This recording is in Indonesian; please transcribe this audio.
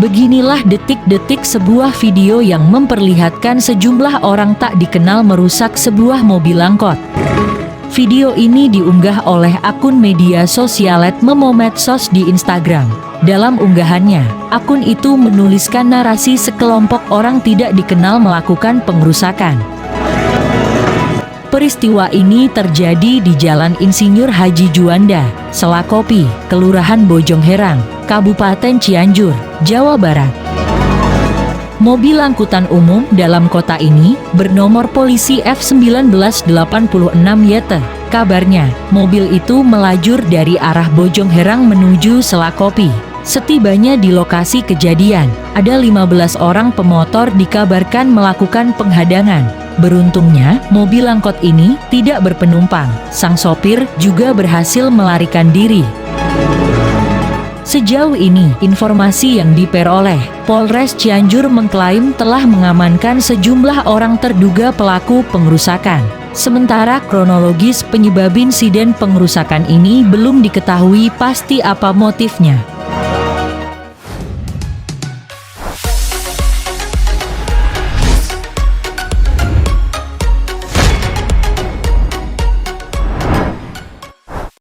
Beginilah detik-detik sebuah video yang memperlihatkan sejumlah orang tak dikenal merusak sebuah mobil angkot. Video ini diunggah oleh akun media sosial @memomedsos di Instagram. Dalam unggahannya, akun itu menuliskan narasi sekelompok orang tidak dikenal melakukan pengerusakan. Peristiwa ini terjadi di Jalan Insinyur Haji Juanda, Selakopi, Kelurahan Bojongherang, Kabupaten Cianjur, Jawa Barat. Mobil angkutan umum dalam kota ini bernomor polisi F1986YT. Kabarnya, mobil itu melajur dari arah Bojongherang menuju Selakopi. Setibanya di lokasi kejadian, ada 15 orang pemotor dikabarkan melakukan penghadangan. Beruntungnya, mobil angkot ini tidak berpenumpang. Sang sopir juga berhasil melarikan diri. Sejauh ini, informasi yang diperoleh Polres Cianjur mengklaim telah mengamankan sejumlah orang terduga pelaku pengerusakan. Sementara kronologis penyebab insiden pengerusakan ini belum diketahui pasti apa motifnya.